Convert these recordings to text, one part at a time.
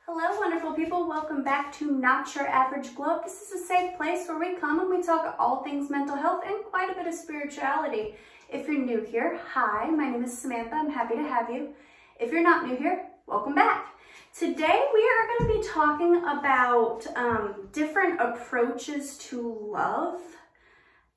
Hello, wonderful people. Welcome back to Not Your Average Glow. This is a safe place where we come and we talk all things mental health and quite a bit of spirituality. If you're new here, hi, my name is Samantha. I'm happy to have you. If you're not new here, welcome back. Today we are going to be talking about different approaches to love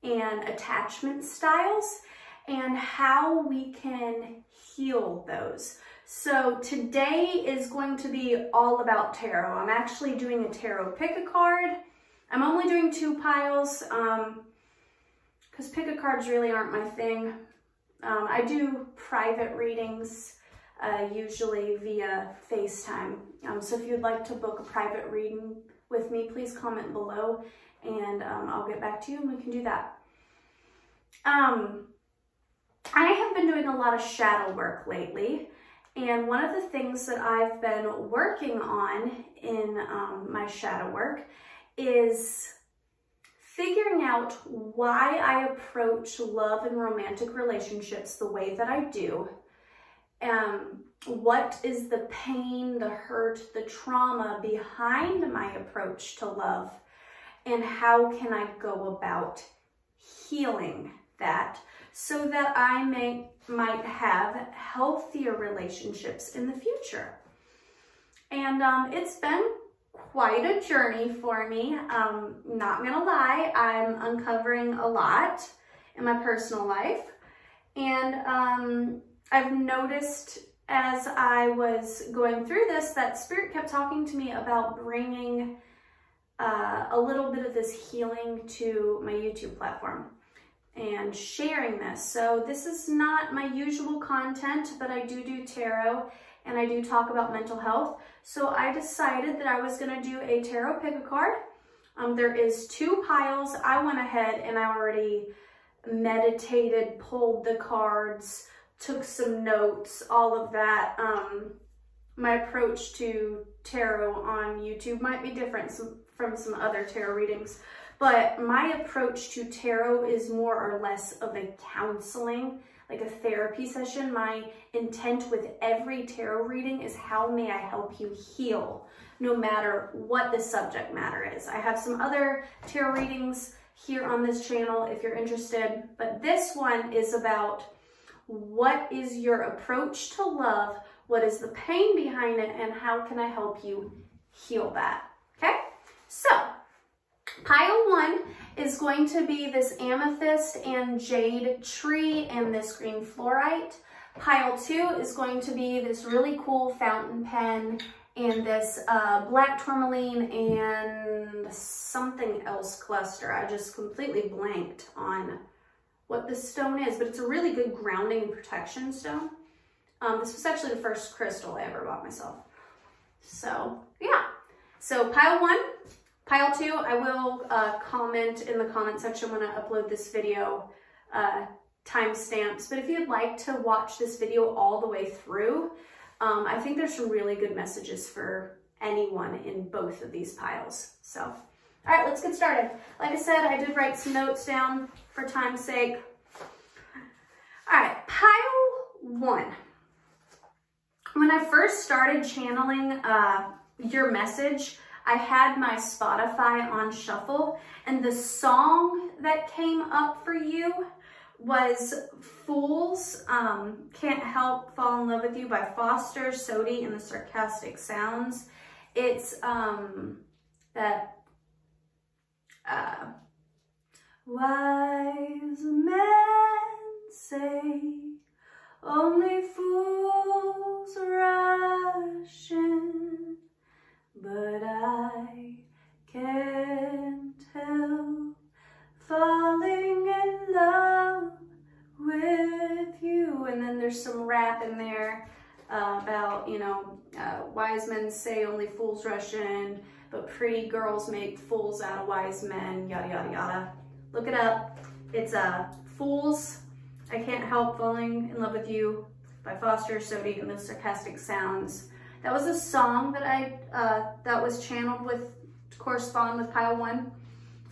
and attachment styles and how we can heal those. So today is going to be all about tarot. I'm actually doing a tarot pick-a-card. I'm only doing 2 piles because pick-a-cards really aren't my thing. I do private readings usually via FaceTime. So if you'd like to book a private reading with me, please comment below and I'll get back to you and we can do that. I have been doing a lot of shadow work lately. And one of the things that I've been working on in my shadow work is figuring out why I approach love and romantic relationships the way that I do. What is the pain, the hurt, the trauma behind my approach to love? And how can I go about healing that so that I might have healthier relationships in the future? And it's been quite a journey for me. Not gonna lie, I'm uncovering a lot in my personal life. And I've noticed as I was going through this that Spirit kept talking to me about bringing a little bit of this healing to my YouTube platform and sharing this. So this is not my usual content, but I do tarot and I do talk about mental health. So I decided that I was going to do a tarot pick-a-card. There is 2 piles. I went ahead and I already meditated, pulled the cards, took some notes, all of that. My approach to tarot on YouTube might be different from some other tarot readings. But my approach to tarot is more or less of a counseling, like a therapy session. My intent with every tarot reading is how may I help you heal, no matter what the subject matter is. I have some other tarot readings here on this channel if you're interested, but this one is about what is your approach to love, what is the pain behind it, and how can I help you heal that, okay? So, pile 1 is going to be this amethyst and jade tree and this green fluorite. Pile 2 is going to be this really cool fountain pen and this black tourmaline and something else cluster. I just completely blanked on what this stone is, but it's a really good grounding and protection stone. This was actually the first crystal I ever bought myself. So yeah, so pile 1. Pile 2, I will comment in the comment section when I upload this video timestamps. But if you'd like to watch this video all the way through, I think there's some really good messages for anyone in both of these piles. So, all right, let's get started. Like I said, I did write some notes down for time's sake. All right, pile 1. When I first started channeling your message, I had my Spotify on shuffle, and the song that came up for you was Fools, Can't Help Fall in Love with You by Foster, Sodi, and the Sarcastic Sounds. It's that wise men say only fools rush in, but I can't help falling in love with you. And then there's some rap in there about, you know, wise men say only fools rush in, but pretty girls make fools out of wise men, yada, yada, yada. Look it up. It's Fools, I Can't Help Falling in Love with You by Foster, Sodi, and the Sarcastic Sounds. That was a song that that was channeled with, to correspond with pile 1.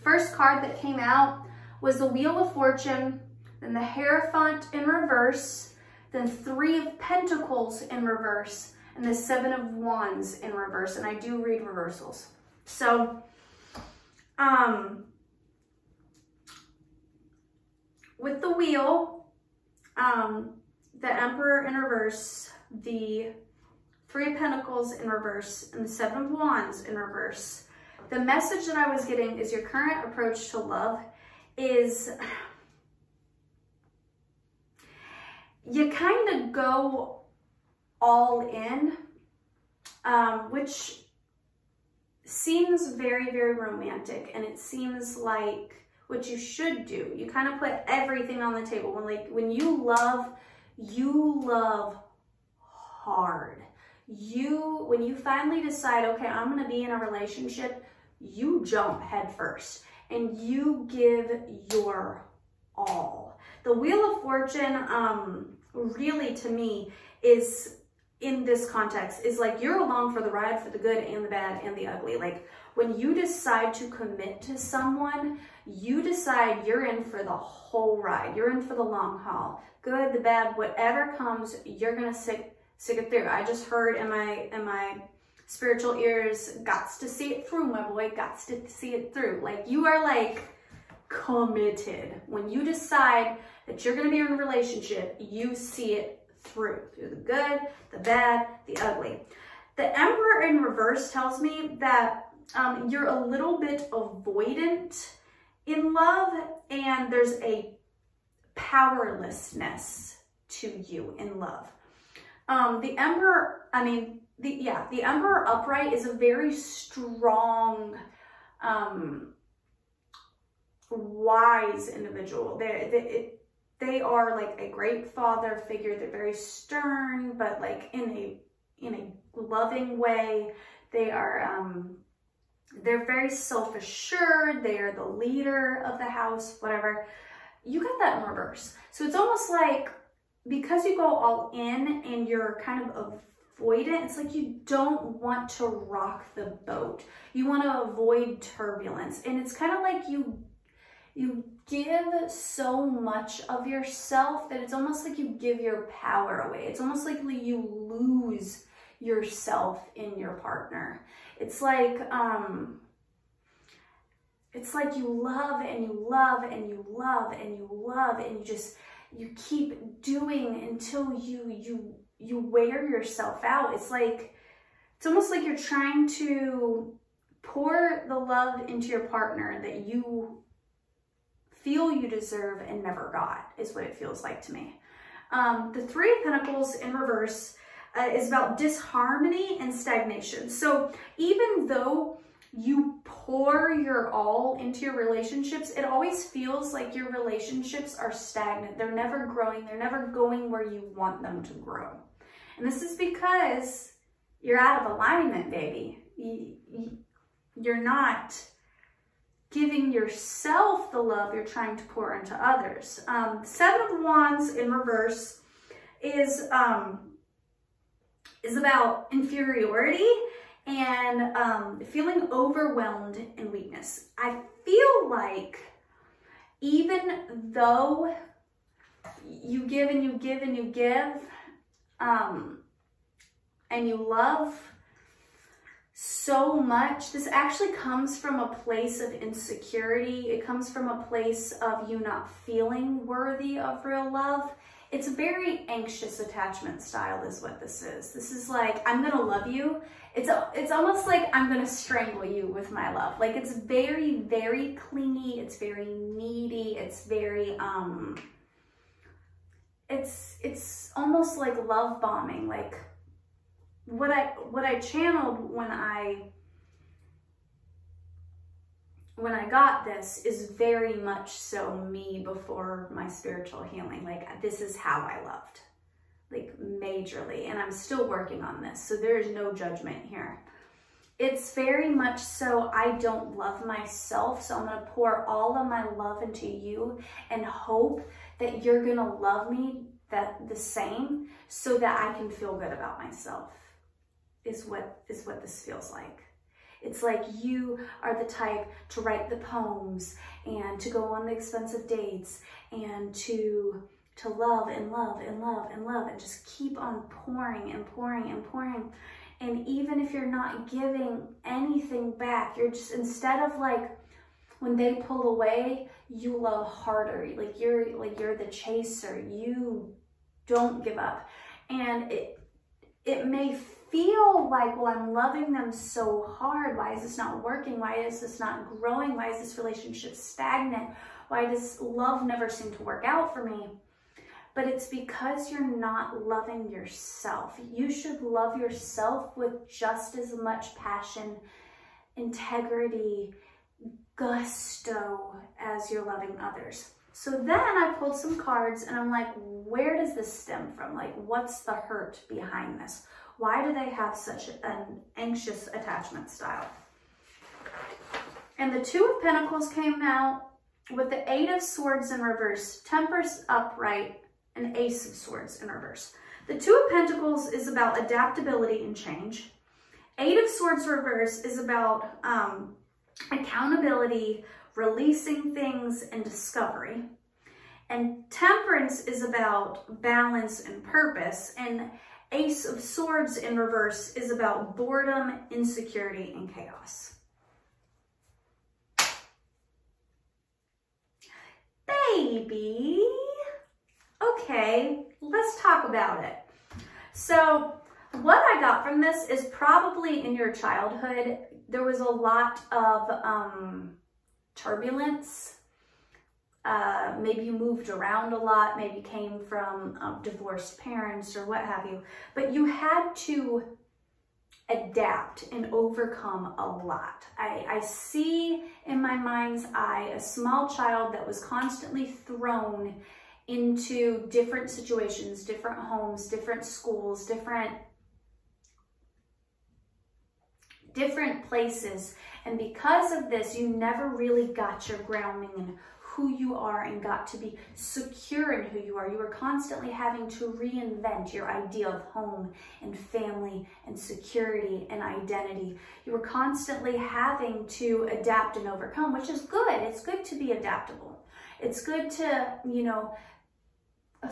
First card that came out was the Wheel of Fortune, then the Hierophant in reverse, then 3 of Pentacles in reverse, and the Seven of Wands in reverse. And I do read reversals. So, with the Wheel, the Emperor in reverse, the Three of Pentacles in reverse, and the Seven of Wands in reverse, the message that I was getting is your current approach to love is you kind of go all in, which seems very, very romantic, and it seems like what you should do. You kind of put everything on the table. When you love hard. When you finally decide, okay, I'm going to be in a relationship, you jump head first and you give your all. The Wheel of Fortune, really to me is, in this context, is like you're along for the ride, for the good and the bad and the ugly. Like when you decide to commit to someone, you decide you're in for the whole ride. You're in for the long haul. Good, the bad, whatever comes, you're going to stick it through. I just heard in my spiritual ears, gots to see it through, my boy, gots to see it through. Like you are like committed. When you decide that you're going to be in a relationship, you see it through the good, the bad, the ugly. The Emperor in reverse tells me that you're a little bit avoidant in love, and there's a powerlessness to you in love. The Emperor, the Emperor upright is a very strong, wise individual. They are like a great father figure. They're very stern, but like in a loving way. They are, they're very self-assured. They are the leader of the house, whatever. You got that in reverse. So it's almost like, because you go all in and you're kind of avoidant, it's like you don't want to rock the boat. You want to avoid turbulence. And it's kind of like you give so much of yourself that it's almost like you give your power away. It's almost like you lose yourself in your partner. It's like you love and you love and you love and you love, and you keep doing until you wear yourself out. It's almost like you're trying to pour the love into your partner that you feel you deserve and never got, is what it feels like to me. The Three of Pentacles in reverse is about disharmony and stagnation. So even though you pour your all into your relationships, it always feels like your relationships are stagnant. They're never growing. They're never going where you want them to grow. And this is because you're out of alignment, baby. You're not giving yourself the love you're trying to pour into others. Seven of Wands in reverse is about inferiority and feeling overwhelmed and weakness. I feel like even though you give and you give and you give, and you love so much, this actually comes from a place of insecurity. It comes from a place of you not feeling worthy of real love. It's a very anxious attachment style is what this is. This is like, I'm gonna love you. It's almost like I'm gonna strangle you with my love. Like it's very, very clingy. It's very needy. It's very, it's almost like love bombing. Like what I channeled when I got this is very much so me before my spiritual healing. Like this is how I loved, like majorly, and I'm still working on this. So there is no judgment here. It's very much so I don't love myself. So I'm going to pour all of my love into you and hope that you're going to love me the same so that I can feel good about myself is what this feels like. It's like you are the type to write the poems and to go on the expensive dates and to to love and love and love and love and just keep on pouring and pouring and pouring. And even if you're not giving anything back, you're just, instead of like when they pull away, you love harder. Like you're the chaser. You don't give up. And it may feel like, well, I'm loving them so hard. Why is this not working? Why is this not growing? Why is this relationship stagnant? Why does love never seem to work out for me? But it's because you're not loving yourself. You should love yourself with just as much passion, integrity, gusto as you're loving others. So then I pulled some cards and I'm like, where does this stem from? Like, what's the hurt behind this? Why do they have such an anxious attachment style? And the Two of Pentacles came out with the Eight of Swords in reverse, Temperance upright, and Ace of Swords in reverse. The Two of Pentacles is about adaptability and change. Eight of Swords reverse is about accountability, releasing things, and discovery. And Temperance is about balance and purpose. And Ace of Swords in reverse is about boredom, insecurity, and chaos. Baby. Okay, let's talk about it. So what I got from this is probably in your childhood, there was a lot of turbulence. Maybe you moved around a lot, maybe came from divorced parents or what have you, but you had to adapt and overcome a lot. I see in my mind's eye a small child that was constantly thrown into different situations, different homes, different schools, different places. And because of this, you never really got your grounding in who you are and got to be secure in who you are. You were constantly having to reinvent your idea of home and family and security and identity. You were constantly having to adapt and overcome, which is good. It's good to be adaptable. It's good to, you know,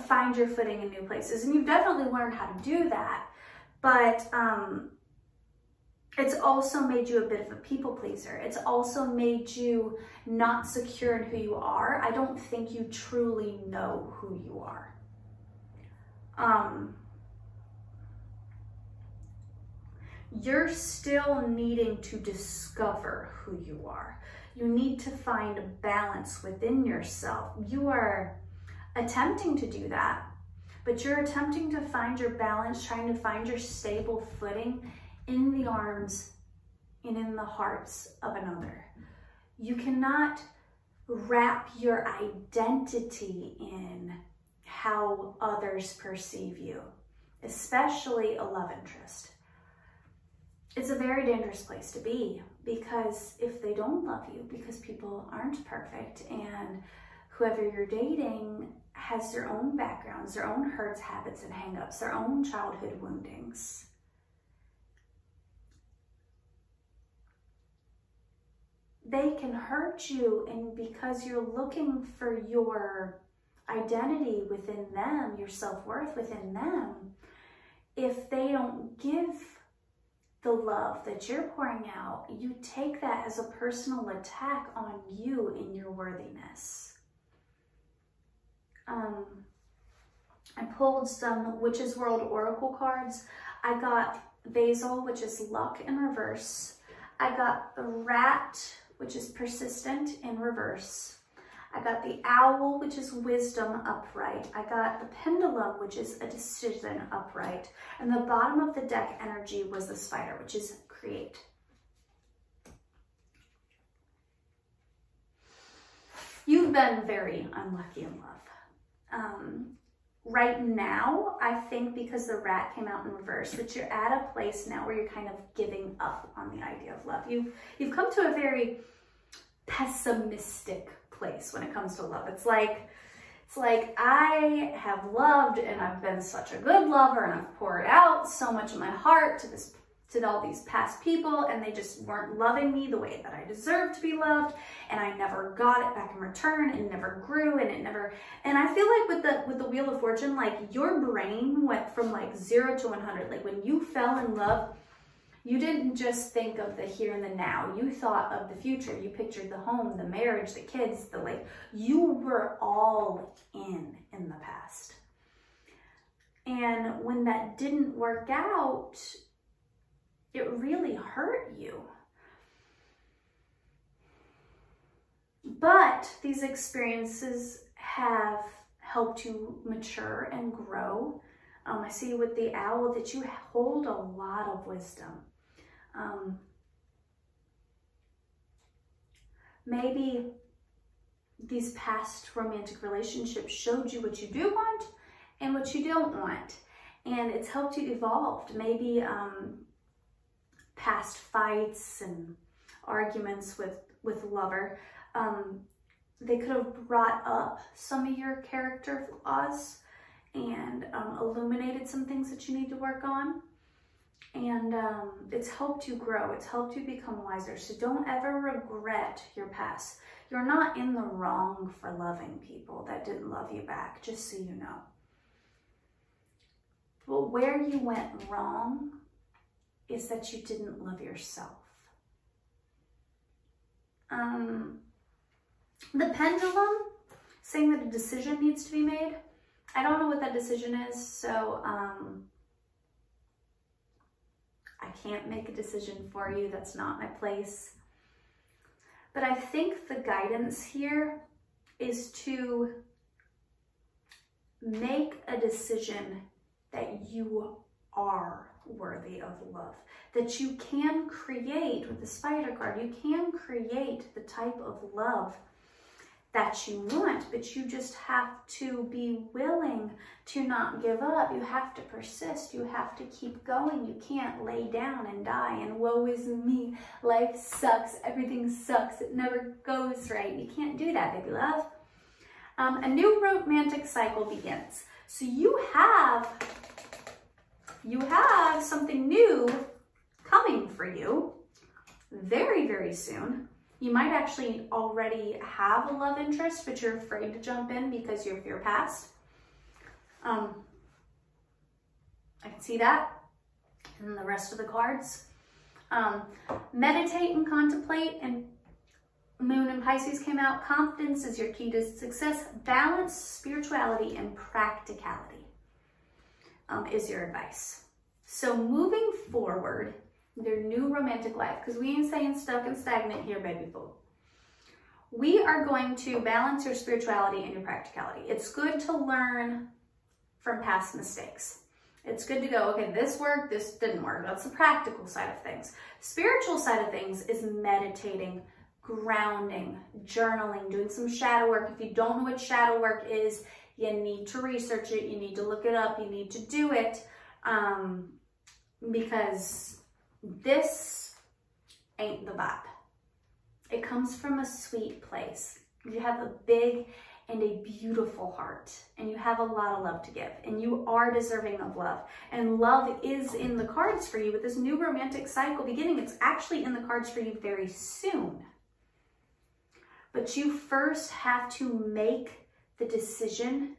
find your footing in new places. And you've definitely learned how to do that. But it's also made you a bit of a people pleaser. It's also made you not secure in who you are. I don't think you truly know who you are. You're still needing to discover who you are. You need to find a balance within yourself. You are attempting to do that, but you're attempting to find your balance, trying to find your stable footing in the arms and in the hearts of another. You cannot wrap your identity in how others perceive you, especially a love interest. It's a very dangerous place to be, because if they don't love you, because people aren't perfect, and whoever you're dating has their own backgrounds, their own hurts, habits, and hang-ups, their own childhood woundings. They can hurt you, and because you're looking for your identity within them, your self-worth within them, if they don't give the love that you're pouring out, you take that as a personal attack on you in your worthiness. I pulled some Witch's World Oracle cards. I got Basil, which is luck in reverse. I got the Rat, which is persistent in reverse. I got the Owl, which is wisdom upright. I got the Pendulum, which is a decision upright. And the bottom of the deck energy was the Spider, which is create. You've been very unlucky in love. Right now, I think because the Rat came out in reverse, that you're at a place now where you're kind of giving up on the idea of love. You've come to a very pessimistic place when it comes to love. It's like I have loved, and I've been such a good lover, and I've poured out so much of my heart to this to all these past people, and they just weren't loving me the way that I deserved to be loved, and I never got it back in return, and never grew, and it never, and I feel like with the Wheel of Fortune, like your brain went from like 0 to 100. Like when you fell in love, you didn't just think of the here and the now. You thought of the future. You pictured the home, the marriage, the kids, the like, you were all in the past. And when that didn't work out, it really hurt you. But these experiences have helped you mature and grow. I see with the owl that you hold a lot of wisdom. Maybe these past romantic relationships showed you what you do want and what you don't want. And it's helped you evolve. Maybe past fights and arguments with lover, they could have brought up some of your character flaws and illuminated some things that you need to work on. And it's helped you grow. It's helped you become wiser. So don't ever regret your past. You're not in the wrong for loving people that didn't love you back, just so you know. But where you went wrong is that you didn't love yourself. The pendulum, saying that a decision needs to be made. I don't know what that decision is, so I can't make a decision for you. That's not my place. But I think the guidance here is to make a decision that you are worthy of love, that you can create with the Spider card. You can create the type of love that you want, but you just have to be willing to not give up. You have to persist. You have to keep going. You can't lay down and die and woe is me. Life sucks. Everything sucks. It never goes right. You can't do that, baby love. A new romantic cycle begins. So you have something new coming for you very, very soon. You might actually already have a love interest, but you're afraid to jump in because of your past. I can see that in the rest of the cards. Meditate and contemplate, and Moon and Pisces came out. Confidence is your key to success. Balance, spirituality, and practicality is your advice. So moving forward, their new romantic life, because we ain't saying stuck and stagnant here, baby boo. We are going to balance your spirituality and your practicality. It's good to learn from past mistakes. It's good to go, okay, this worked, this didn't work. That's the practical side of things. Spiritual side of things is meditating, grounding, journaling, doing some shadow work. If you don't know what shadow work is, you need to research it. You need to look it up. You need to do it because this ain't the vibe. It comes from a sweet place. You have a big and a beautiful heart, and you have a lot of love to give, and you are deserving of love. And love is in the cards for you with this new romantic cycle beginning. It's actually in the cards for you very soon. But you first have to make the decision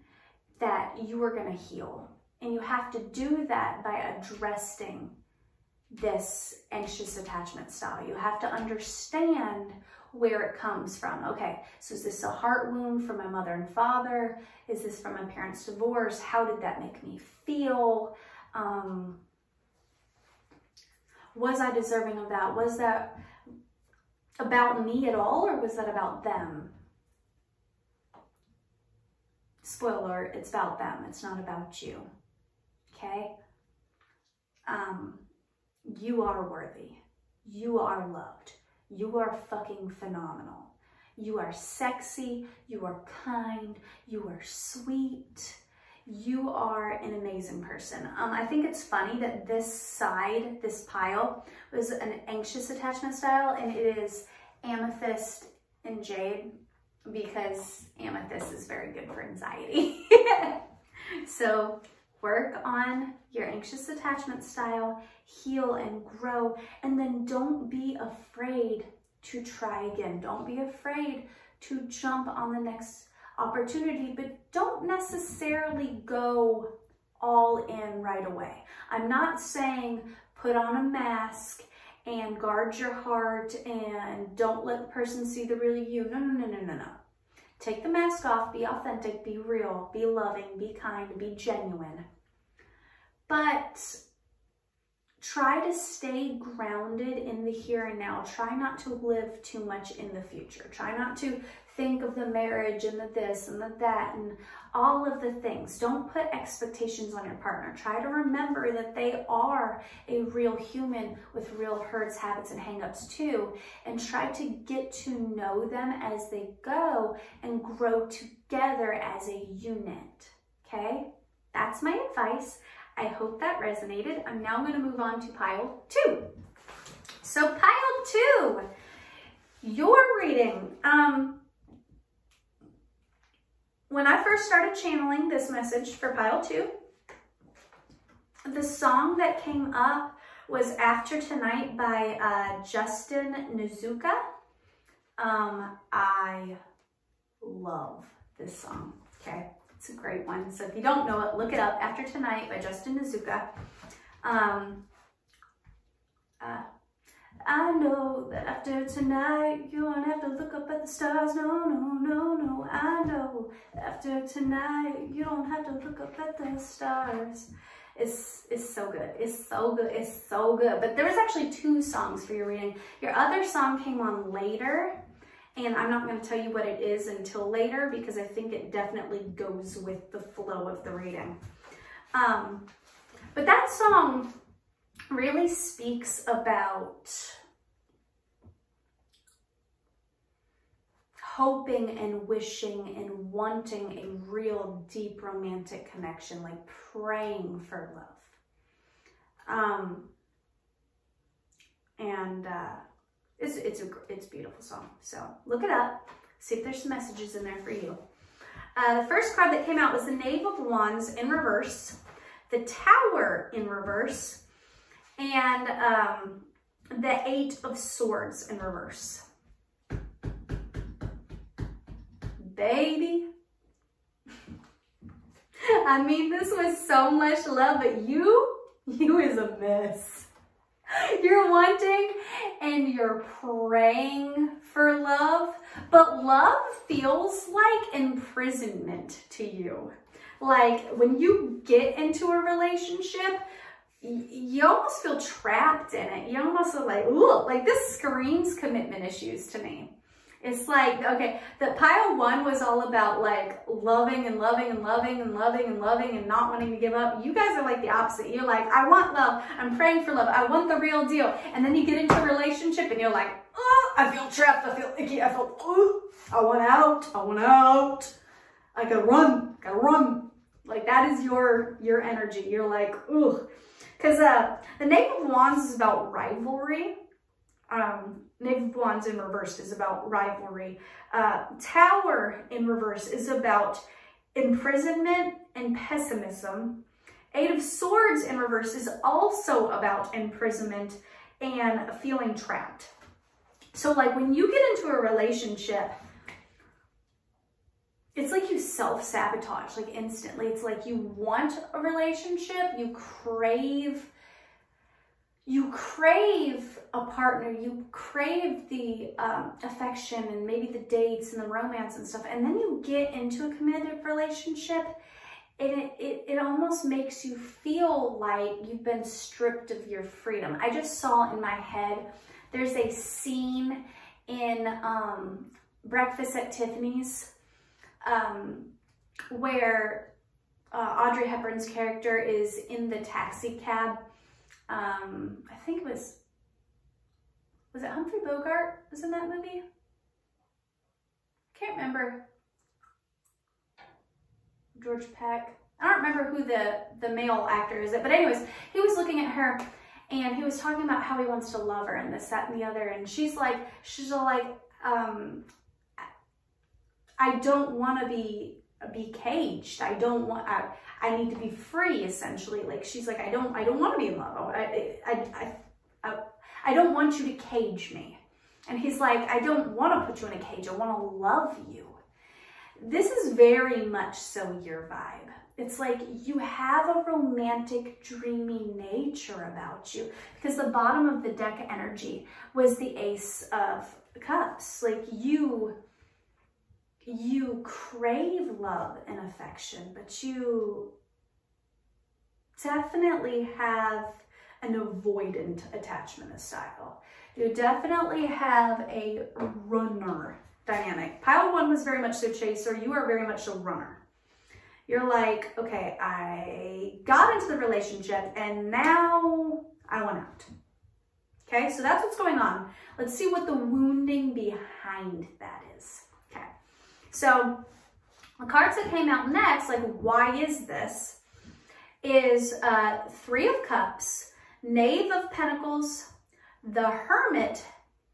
that you are going to heal. And you have to do that by addressing this anxious attachment style. You have to understand where it comes from. Okay, so is this a heart wound from my mother and father? Is this from my parents' divorce? How did that make me feel? Was I deserving of that? Was that about me at all, or was that about them? Spoiler alert, it's about them. It's not about you. Okay? You are worthy. You are loved. You are fucking phenomenal. You are sexy. You are kind. You are sweet. You are an amazing person. I think it's funny that this side, this pile, was an anxious attachment style, and it is amethyst and jade because amethyst is very good for anxiety. So Work on your anxious attachment style, heal and grow, and then don't be afraid to try again. Don't be afraid to jump on the next opportunity, but don't necessarily go all in right away. I'm not saying put on a mask and guard your heart and don't let the person see the real you. No, no, no, no, no, no. Take the mask off, be authentic, be real, be loving, be kind, be genuine. But try to stay grounded in the here and now. Try not to live too much in the future. Try not to think of the marriage and the this and the that and all of the things. Don't put expectations on your partner. Try to remember that they are a real human with real hurts, habits, and hangups too. And try to get to know them as they go and grow together as a unit. Okay? That's my advice. I hope that resonated. I'm now going to move on to pile 2. So pile 2, your reading. When I first started channeling this message for pile 2, the song that came up was After Tonight by Justin Nizuka. I love this song, okay? It's a great one. So if you don't know it, look it up. After Tonight by Justin Nizuka. I know that after tonight, you won't have to look up at the stars. No, no, no, no. I know that after tonight, you don't have to look up at the stars. It's so good. It's so good. It's so good. But there was actually 2 songs for your reading. Your other song came on later. And I'm not going to tell you what it is until later because I think it definitely goes with the flow of the reading. But that song really speaks about hoping and wishing and wanting a real deep romantic connection, like praying for love. It's a beautiful song. So look it up, see if there's some messages in there for you. The first card that came out was the Knave of Wands in reverse, the Tower in reverse, and the 8 of Swords in reverse. Baby. I mean, this was so much love, but you is a mess. You're wanting and you're praying for love, but love feels like imprisonment to you. Like when you get into a relationship, you almost feel trapped in it. You almost are like, ooh, like this screams commitment issues to me. It's like, okay, the pile 1 was all about like loving and loving and loving and loving and loving and not wanting to give up. You guys are like the opposite. You're like, I want love. I'm praying for love. I want the real deal. And then you get into a relationship and you're like, oh, I feel trapped. I feel icky. I feel, oh, I want out. I want out. I gotta run. Gotta run. Like that is your energy. You're like, ooh. Because the Knave of Wands is about rivalry. Knave of Wands in reverse is about rivalry. Tower in reverse is about imprisonment and pessimism. 8 of Swords in reverse is also about imprisonment and feeling trapped. So like when you get into a relationship, it's like you self-sabotage like instantly. It's like you want a relationship, you crave a partner, you crave the affection and maybe the dates and the romance and stuff, and then you get into a committed relationship and it almost makes you feel like you've been stripped of your freedom. I just saw in my head, there's a scene in Breakfast at Tiffany's where Audrey Hepburn's character is in the taxi cab. I think it was it Humphrey Bogart was in that movie? Can't remember. George Peck. I don't remember who the male actor is, but anyways, he was looking at her and he was talking about how he wants to love her and this, that, and the other. And she's like, I don't want to be be caged. I don't want, I need to be free, essentially. Like, she's like, I don't want to be in love. I don't want you to cage me. And he's like, I don't want to put you in a cage. I want to love you. This is very much so your vibe. It's like you have a romantic, dreamy nature about you, because the bottom of the deck energy was the Ace of Cups. Like, you crave love and affection, but you definitely have an avoidant attachment style. You definitely have a runner dynamic. Pile 1 was very much the chaser. You are very much a runner. You're like, okay, I got into the relationship and now I want out. Okay, so that's what's going on. Let's see what the wounding behind that is. Okay, so the cards that came out next, like, why is this, is 3 of Cups, Knave of Pentacles, the Hermit,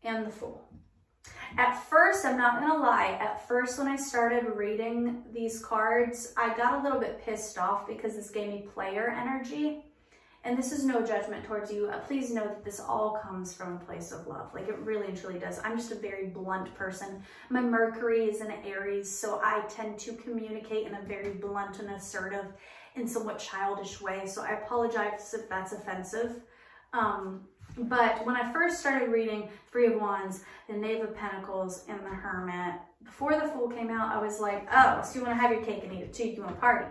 and the Fool. At first, I'm not gonna lie, at first when I started reading these cards, I got a little bit pissed off because this gave me player energy. And this is no judgment towards you. Please know that this all comes from a place of love. Like, it really and truly does. I'm just a very blunt person. My Mercury is in Aries, so I tend to communicate in a very blunt and assertive and somewhat childish way. So I apologize if that's offensive. But when I first started reading 3 of Wands, the Knave of Pentacles, and the Hermit, before the Fool came out, I was like, oh, so you want to have your cake and eat it too? You want to party?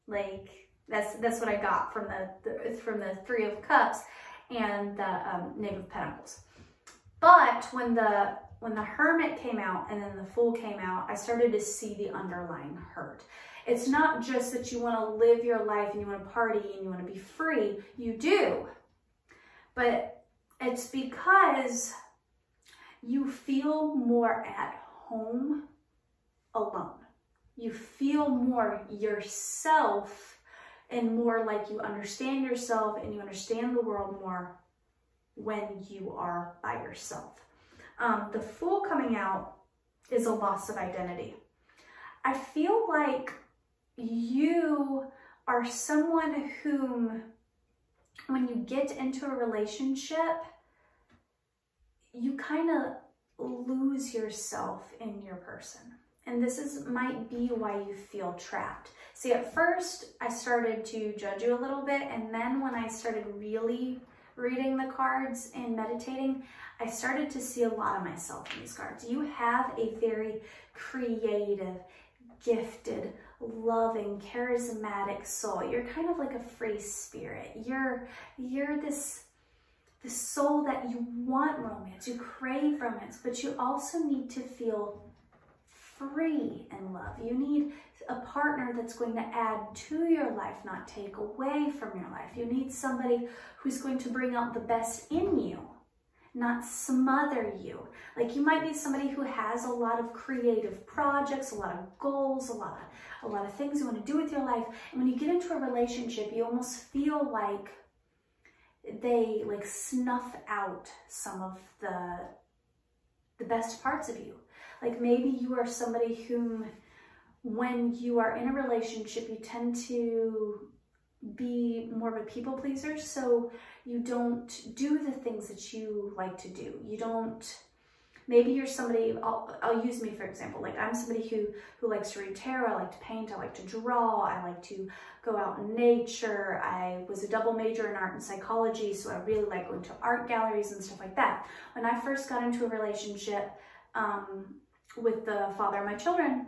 Like, that's what I got from the 3 of Cups and the Knave of Pentacles. But when the Hermit came out and then the Fool came out, I started to see the underlying hurt. It's not just that you want to live your life and you want to party and you want to be free. You do. But it's because you feel more at home alone. You feel more yourself and more like you understand yourself and you understand the world more when you are by yourself. The Fool coming out is a loss of identity. I feel like you are someone whom, when you get into a relationship, you kind of lose yourself in your person. And this might be why you feel trapped. See, at first I started to judge you a little bit, and then when I started really reading the cards and meditating, I started to see a lot of myself in these cards. You have a very creative, gifted, loving, charismatic soul. You're kind of like a free spirit. You're this soul that you want romance, you crave romance, but you also need to feel free in love. You need a partner that's going to add to your life, not take away from your life. You need somebody who's going to bring out the best in you, not smother you. Like, you might be somebody who has a lot of creative projects, a lot of goals, a lot of things you want to do with your life. And when you get into a relationship, you almost feel like they like snuff out some of the best parts of you. Like, maybe you are somebody whom, when you are in a relationship, you tend to be more of a people pleaser. So you don't do the things that you like to do. You don't, maybe you're somebody, I'll use me for example. Like, I'm somebody who likes to read tarot, I like to paint, I like to draw, I like to go out in nature. I was a double major in art and psychology, so I really like going to art galleries and stuff like that. When I first got into a relationship with the father of my children,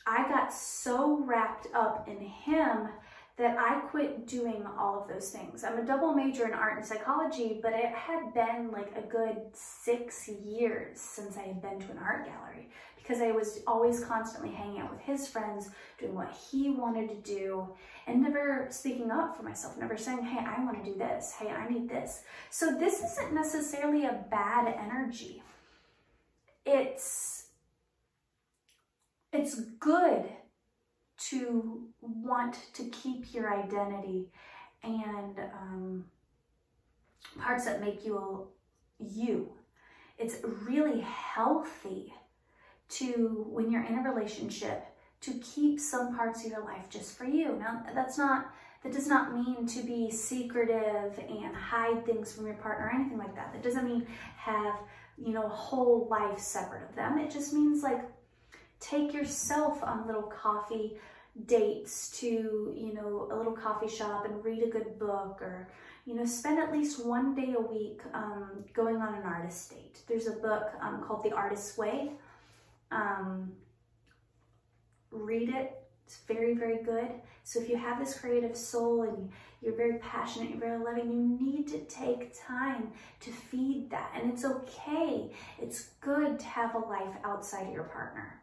I got so wrapped up in him that I quit doing all of those things. I'm a double major in art and psychology, but it had been like a good 6 years since I had been to an art gallery, because I was always constantly hanging out with his friends, doing what he wanted to do, and never speaking up for myself, never saying, hey, I want to do this, hey, I need this. So this isn't necessarily a bad energy. It's good to want to keep your identity and parts that make you you. It's really healthy to, when you're in a relationship, to keep some parts of your life just for you. Now, that does not mean to be secretive and hide things from your partner or anything like that. That doesn't mean have, you know, a whole life separate of them. It just means like take yourself on little coffee dates to, you know, a little coffee shop and read a good book, or, you know, spend at least one day a week going on an artist date. There's a book called The Artist's Way. Read it. It's very, very good. So if you have this creative soul and you're very passionate, you're very loving, you need to take time to feed that. And it's okay. It's good to have a life outside of your partner.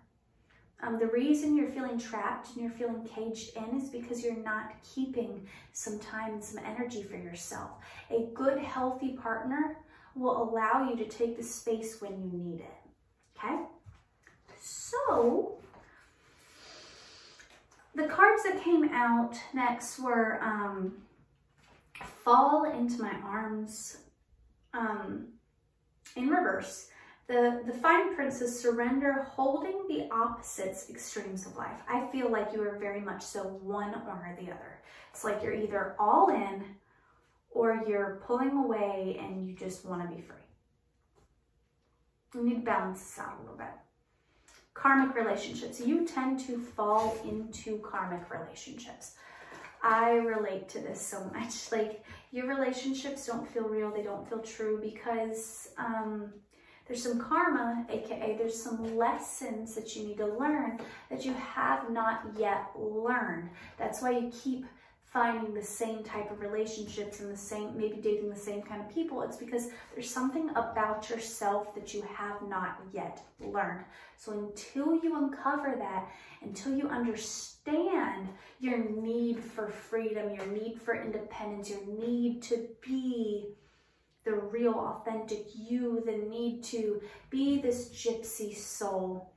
The reason you're feeling trapped and you're feeling caged in is because you're not keeping some time and some energy for yourself. A good, healthy partner will allow you to take the space when you need it. Okay? So, the cards that came out next were Fall Into My Arms in reverse. The fine print says surrender, holding the opposites extremes of life. I feel like you are very much so one or the other. It's like you're either all in or you're pulling away and you just want to be free. You need to balance this out a little bit. Karmic relationships. You tend to fall into karmic relationships. I relate to this so much. Like, your relationships don't feel real. They don't feel true because there's some karma, aka there's some lessons that you need to learn that you have not yet learned. That's why you keep finding the same type of relationships and the same, maybe dating the same kind of people. It's because there's something about yourself that you have not yet learned. So until you uncover that, until you understand your need for freedom, your need for independence, your need to be the real authentic you, the need to be this gypsy soul,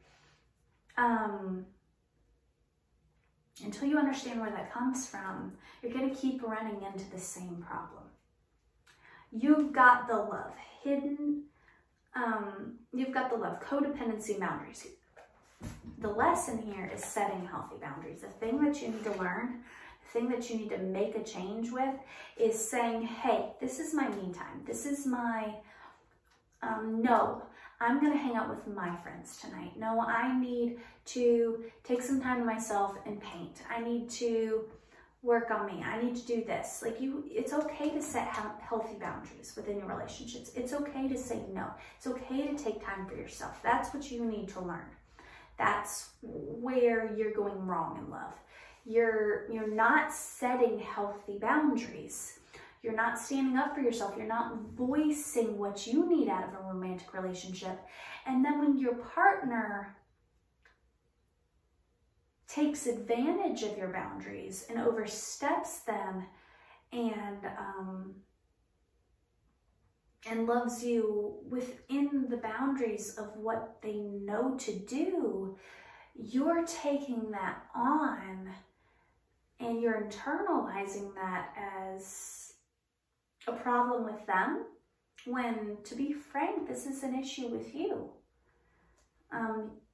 until you understand where that comes from, you're going to keep running into the same problem. You've got the love hidden. You've got the love, codependency, boundaries. The lesson here is setting healthy boundaries. The thing that you need to learn, the thing that you need to make a change with is saying, hey, this is my me time. This is my, no, I'm going to hang out with my friends tonight. No, I need to take some time to myself and paint. I need to work on me. I need to do this. Like, it's okay to set healthy boundaries within your relationships. It's okay to say no. It's okay to take time for yourself. That's what you need to learn. That's where you're going wrong in love. You're not setting healthy boundaries. You're not standing up for yourself. You're not voicing what you need out of a romantic relationship. And then when your partner takes advantage of your boundaries and oversteps them and loves you within the boundaries of what they know to do, you're taking that on and you're internalizing that as a problem with them, when, to be frank, this is an issue with you.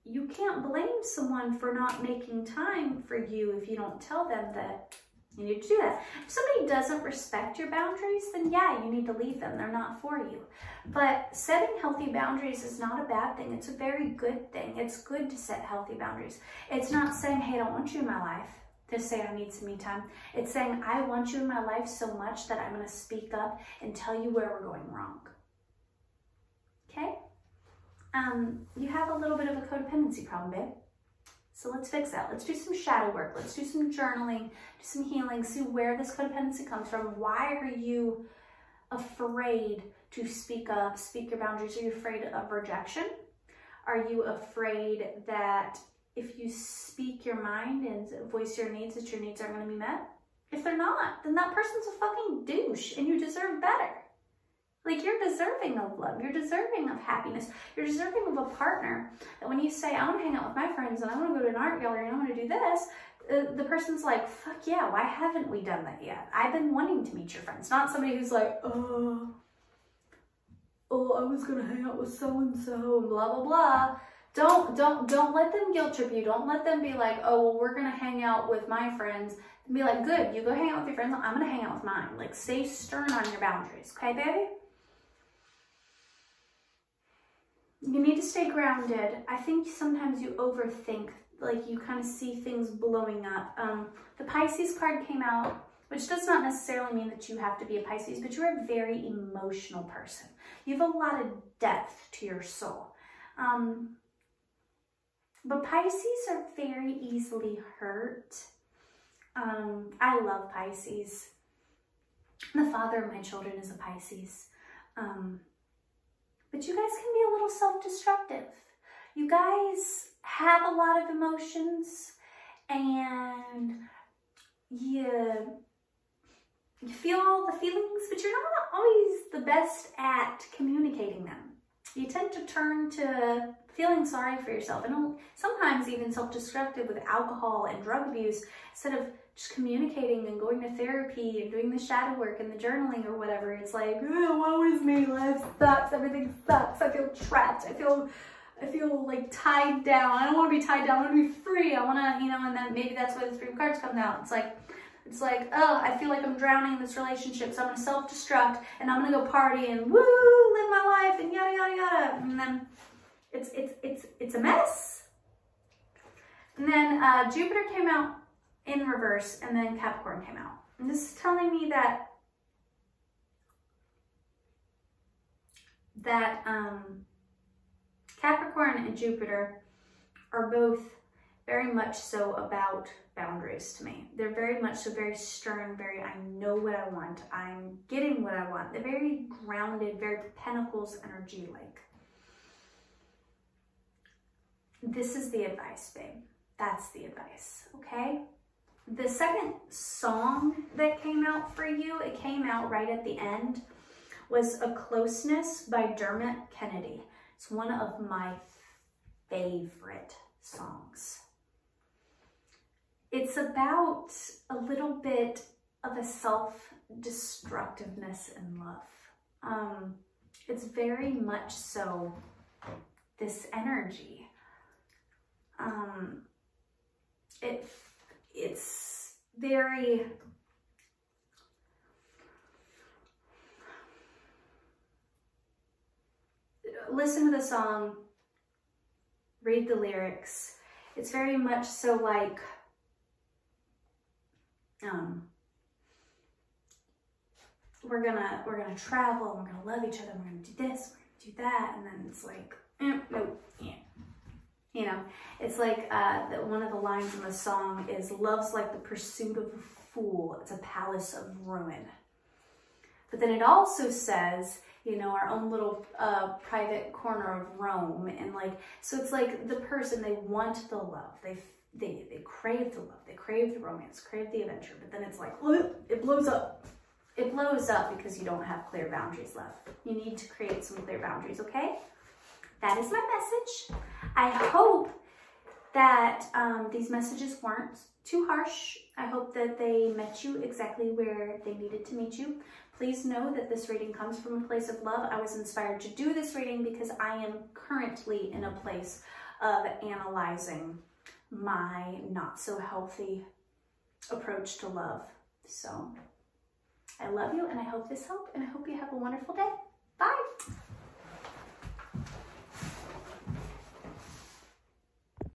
You can't blame someone for not making time for you if you don't tell them that you need to do that. If somebody doesn't respect your boundaries, then yeah, you need to leave them. They're not for you. But setting healthy boundaries is not a bad thing. It's a very good thing. It's good to set healthy boundaries. It's not saying, hey, I don't want you in my life. To say I need some me time. It's saying I want you in my life so much that I'm going to speak up and tell you where we're going wrong. Okay? You have a little bit of a codependency problem, babe. So let's fix that. Let's do some shadow work. Let's do some journaling, do some healing, see where this codependency comes from. Why are you afraid to speak up, speak your boundaries? Are you afraid of rejection? Are you afraid that if you speak your mind and voice your needs, that your needs aren't going to be met? If they're not, then that person's a fucking douche and you deserve better. Like, you're deserving of love. You're deserving of happiness. You're deserving of a partner that when you say, I want to hang out with my friends and I want to go to an art gallery and I want to do this, the person's like, fuck yeah, why haven't we done that yet? I've been wanting to meet your friends. Not somebody who's like, oh, I was going to hang out with so-and-so and blah, blah, blah. Don't let them guilt trip you. Don't let them be like, oh, well, we're going to hang out with my friends. And be like, good, you go hang out with your friends. I'm going to hang out with mine. Like, stay stern on your boundaries. Okay, baby? You need to stay grounded. I think sometimes you overthink, like you kind of see things blowing up. The Pisces card came out, which does not necessarily mean that you have to be a Pisces, but you're a very emotional person. You have a lot of depth to your soul. But Pisces are very easily hurt. I love Pisces. The father of my children is a Pisces. But you guys can be a little self-destructive. You guys have a lot of emotions and you feel all the feelings, but you're not always the best at communicating them. You tend to turn to feeling sorry for yourself and sometimes even self-destructive with alcohol and drug abuse instead of just communicating and going to therapy and doing the shadow work and the journaling or whatever. It's like, oh, woe is me, life sucks, everything sucks, I feel trapped, I feel like tied down. I don't want to be tied down, I want to be free, I want to, and then maybe that's why the Three of Cards comes out. It's like, oh, I feel like I'm drowning in this relationship, so I'm going to self-destruct and I'm going to go party and woo, live my life and yada, yada, yada. And then it's a mess. And then Jupiter came out in reverse and then Capricorn came out. And this is telling me that Capricorn and Jupiter are both very much so about boundaries to me. They're very much so very stern, I know what I want, I'm getting what I want. They're very grounded, very Pentacles energy like. This is the advice, babe. That's the advice, okay? The second song that came out for you, it came out right at the end, was A Closeness by Dermot Kennedy. It's one of my favorite songs. It's about a little bit of a self-destructiveness in love. It's very much so this energy. It's very, listen to the song, read the lyrics. It's very much so like, we're gonna travel, and we're gonna love each other, and we're gonna do this, we're gonna do that, and then it's like, nope, yeah. It's like one of the lines in the song is, love's like the pursuit of a fool, it's a palace of ruin. But then it also says, our own little private corner of Rome, and so it's like the person, they want the love, they crave the love, they crave the romance, crave the adventure, but then it's like, it blows up. It blows up because you don't have clear boundaries left. You need to create some clear boundaries, okay? That is my message. I hope that these messages weren't too harsh. I hope that they met you exactly where they needed to meet you. Please know that this reading comes from a place of love. I was inspired to do this reading because I am currently in a place of analyzing my not so healthy approach to love. So I love you and I hope this helped and I hope you have a wonderful day. Bye.